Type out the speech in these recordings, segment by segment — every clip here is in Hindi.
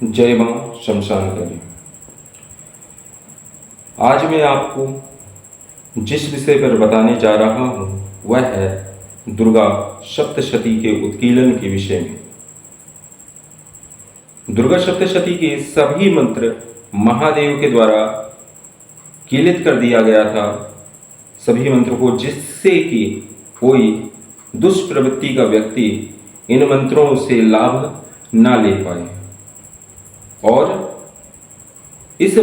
जय मां शमशान कली। आज मैं आपको जिस विषय पर बताने जा रहा हूँ वह है दुर्गा सप्तशती के उत्कीलन के विषय में। दुर्गा सप्तशती के सभी मंत्र महादेव के द्वारा कीलित कर दिया गया था, सभी मंत्र को, जिससे कि कोई दुष्प्रवृत्ति का व्यक्ति इन मंत्रों से लाभ ना ले पाए। और इस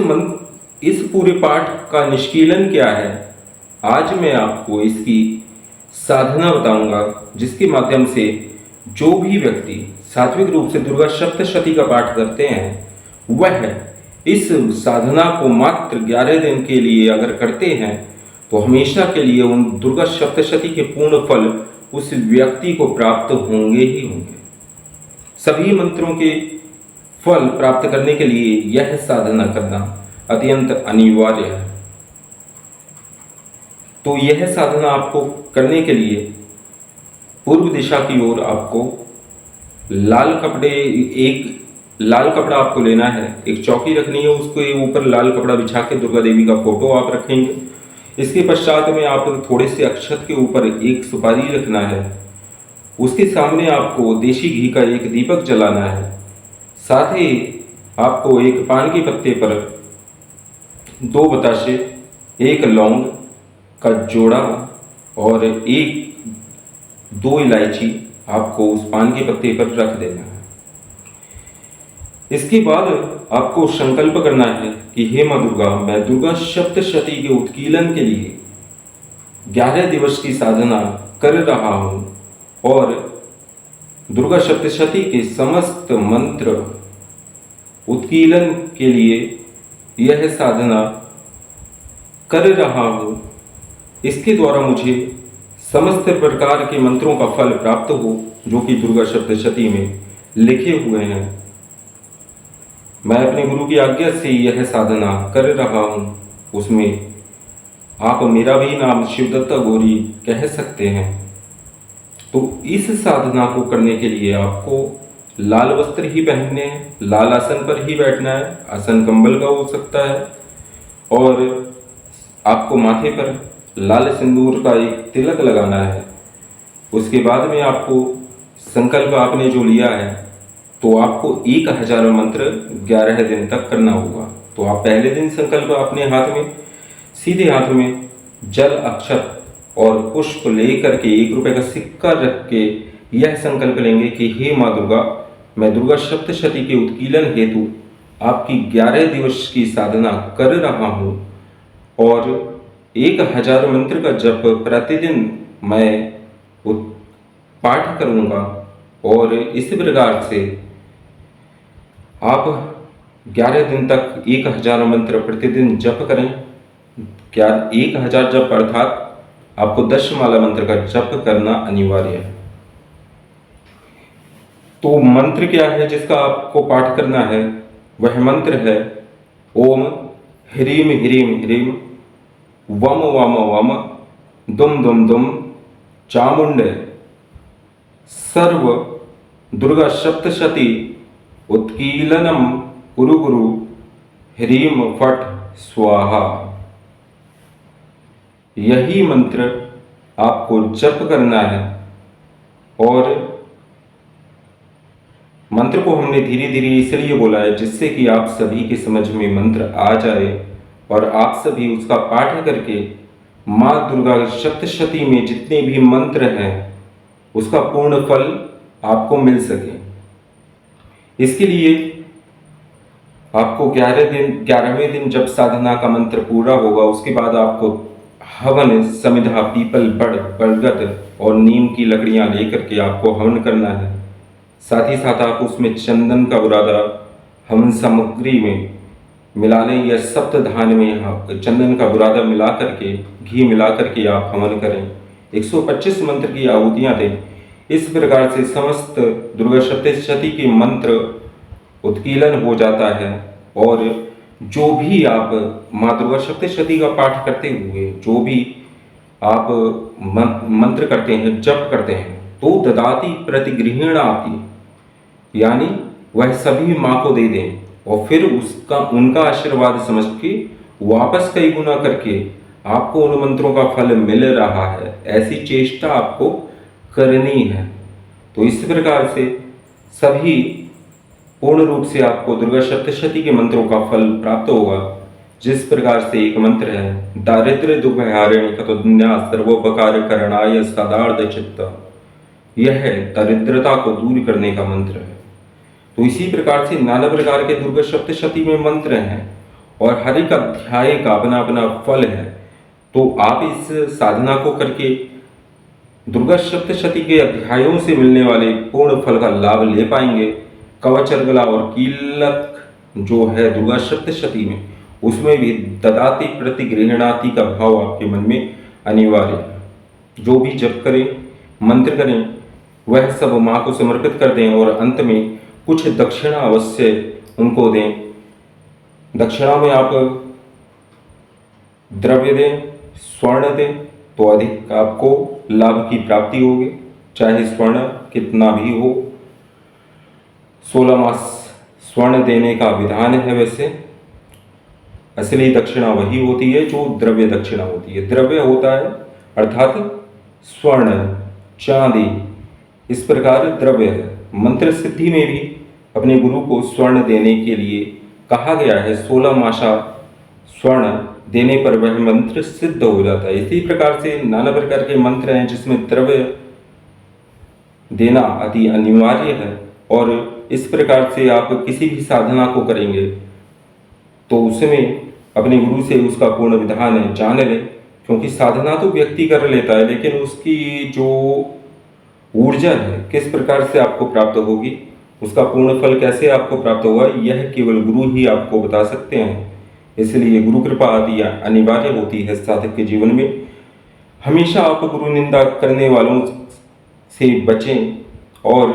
पूरे पाठ का निष्कीलन क्या है, आज मैं आपको इसकी साधना बताऊंगा, जिसके माध्यम से जो भी व्यक्ति सात्विक रूप से दुर्गा सप्तशती का पाठ करते हैं वह इस साधना को मात्र 11 दिन के लिए अगर करते हैं तो हमेशा के लिए उन दुर्गा सप्तशती के पूर्ण फल उस व्यक्ति को प्राप्त होंगे ही होंगे। सभी मंत्रों के फल प्राप्त करने के लिए यह साधना करना अत्यंत अनिवार्य है। तो यह साधना आपको करने के लिए पूर्व दिशा की ओर आपको एक लाल कपड़ा आपको लेना है, एक चौकी रखनी है, उसके ऊपर लाल कपड़ा बिछा के दुर्गा देवी का फोटो आप रखेंगे। इसके पश्चात में आप थोड़े से अक्षत के ऊपर एक सुपारी रखना है, उसके सामने आपको देशी घी का एक दीपक जलाना है, साथ ही आपको एक पान के पत्ते पर 2 बताशे, 1 लौंग का जोड़ा और 2 इलायची आपको उस पान के पत्ते पर रख देना है। इसके बाद आपको संकल्प करना है कि हे मां दुर्गा, मैं दुर्गा सप्तशती के उत्कीलन के लिए 11 दिवस की साधना कर रहा हूँ और दुर्गा सप्तशती के समस्त मंत्र उत्कीलन के लिए यह साधना कर रहा हूँ। इसके द्वारा मुझे समस्त प्रकार के मंत्रों का फल प्राप्त हो जो कि दुर्गा सप्तशती में लिखे हुए हैं। मैं अपने गुरु की आज्ञा से यह साधना कर रहा हूँ। उसमें आप मेरा भी नाम शिवदत्ता गौरी कह सकते हैं। तो इस साधना को करने के लिए आपको लाल वस्त्र ही पहनने हैं, लाल आसन पर ही बैठना है, आसन कंबल का हो सकता है, और आपको माथे पर लाल सिंदूर का एक तिलक लगाना है। उसके बाद में आपको संकल्प आपने जो लिया है तो आपको 1000 मंत्र 11 दिन तक करना होगा। तो आप पहले दिन संकल्प अपने हाथ में, सीधे हाथ में जल, अक्षत और पुष्प लेकर के 1 रुपये का सिक्का रख के यह संकल्प लेंगे कि हे माँ दुर्गा, मैं दुर्गा सप्तशती के उत्कीलन हेतु आपकी 11 दिवस की साधना कर रहा हूँ और 1000 मंत्र का जप प्रतिदिन मैं पाठ करूँगा। और इस प्रकार से आप 11 दिन तक 1000 मंत्र प्रतिदिन जप करें। क्या 1000 जप अर्थात आपको 10 माला मंत्र का जप करना अनिवार्य है। तो मंत्र क्या है जिसका आपको पाठ करना है? वह मंत्र है ओम ह्रीम ह्रीम ह्रीम वम वम वम दुम दुम दुम चामुंडे सर्व दुर्गा सप्तशती उत्कीलनम कुरु कुरु ह्रीम फट स्वाहा। यही मंत्र आपको जप करना है। और मंत्र को हमने धीरे धीरे इसलिए बोला है जिससे कि आप सभी के समझ में मंत्र आ जाए और आप सभी उसका पाठ करके माँ दुर्गा सप्तशती में जितने भी मंत्र हैं उसका पूर्ण फल आपको मिल सके। इसके लिए आपको 11वें दिन जब साधना का मंत्र पूरा होगा उसके बाद आपको हवन, समिधा, पीपल, बरगद और नीम की लकड़ियां लेकर के आपको हवन करना है। साथ ही साथ आप उसमें चंदन का बुरादा हवन सामग्री में मिला लें या सप्तधान में चंदन का बुरादा मिला करके, घी मिला करके आप हवन करें। 125 मंत्र की आहुतियाँ दें। इस प्रकार से समस्त दुर्गा सप्तशती के मंत्र उत्कीलन हो जाता है। और जो भी आप माँ दुर्गा सप्तशती का पाठ करते हुए जो भी आप मंत्र करते हैं, जप करते हैं, तो ददाति प्रतिगृहणाति, यानी वह सभी माँ को दे दें और फिर उसका उनका आशीर्वाद समझ के वापस कई गुना करके आपको उन मंत्रों का फल मिल रहा है, ऐसी चेष्टा आपको करनी है। तो इस प्रकार से सभी पूर्ण रूप से आपको दुर्गा सप्तशती के मंत्रों का फल प्राप्त होगा। जिस प्रकार से एक मंत्र है, दारिद्र्य दुःखहारिणी कतुन्या सर्वोपकार करणाय सदार्थ चित्त, यह है दरिद्रता को दूर करने का मंत्र है। तो इसी प्रकार से नाना प्रकार के दुर्गा सप्तशती में मंत्र हैं और हर एक अध्याय का अपना अपना फल है। तो आप इस साधना को करके दुर्गा सप्तशती के अध्यायों से मिलने वाले पूर्ण फल का लाभ ले पाएंगे। कवच अर्गला और कीलक जो है दुर्गा सप्तशती में, उसमें भी ददाति प्रति गृहणाति का भाव आपके मन में अनिवार्य है। जो भी जप करें, मंत्र करें, वह सब माँ को समर्पित कर दें और अंत में कुछ दक्षिणा अवश्य उनको दें। दक्षिणा में आप द्रव्य दें, स्वर्ण दें, तो अधिक आपको लाभ की प्राप्ति होगी। चाहे स्वर्ण कितना भी हो, 16 मास स्वर्ण देने का विधान है। वैसे असली दक्षिणा वही होती है जो द्रव्य दक्षिणा होती है। द्रव्य होता है अर्थात स्वर्ण, चांदी, इस प्रकार द्रव्य है। मंत्र सिद्धि में भी अपने गुरु को स्वर्ण देने के लिए कहा गया है। 16 मासा स्वर्ण देने पर वह मंत्र सिद्ध हो जाता है। इसी प्रकार से नाना प्रकार के मंत्र हैं जिसमें द्रव्य देना अति अनिवार्य है। और इस प्रकार से आप किसी भी साधना को करेंगे तो उसमें अपने गुरु से उसका पूर्ण विधान जान लें, क्योंकि साधना तो व्यक्ति कर लेता है, लेकिन उसकी जो ऊर्जा है किस प्रकार से आपको प्राप्त होगी, उसका पूर्ण फल कैसे आपको प्राप्त होगा, यह केवल गुरु ही आपको बता सकते हैं। इसलिए गुरु कृपा आदि अनिवार्य होती है साधक के जीवन में। हमेशा आप गुरु निंदा करने वालों से बचें और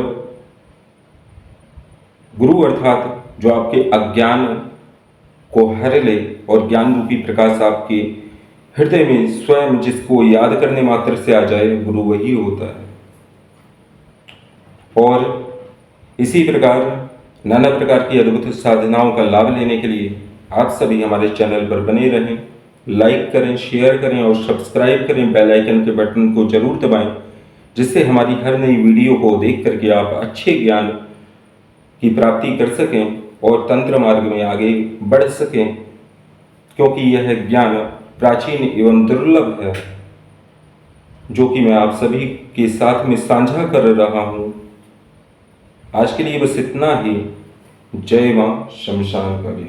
गुरु अर्थात जो आपके अज्ञान को हर ले और ज्ञान रूपी प्रकाश आपके हृदय में स्वयं जिसको याद करने मात्र से आ जाए, गुरु वही होता है। और इसी प्रकार नाना प्रकार की अद्भुत साधनाओं का लाभ लेने के लिए आप सभी हमारे चैनल पर बने रहें। लाइक करें, शेयर करें और सब्सक्राइब करें। बेल आइकन के बटन को जरूर दबाएं, जिससे हमारी हर नई वीडियो को देख करके आप अच्छे ज्ञान की प्राप्ति कर सकें और तंत्र मार्ग में आगे बढ़ सकें, क्योंकि यह ज्ञान प्राचीन एवं दुर्लभ है जो कि मैं आप सभी के साथ में साझा कर रहा हूँ। आज के लिए बस इतना ही। जय मां शमशान काली।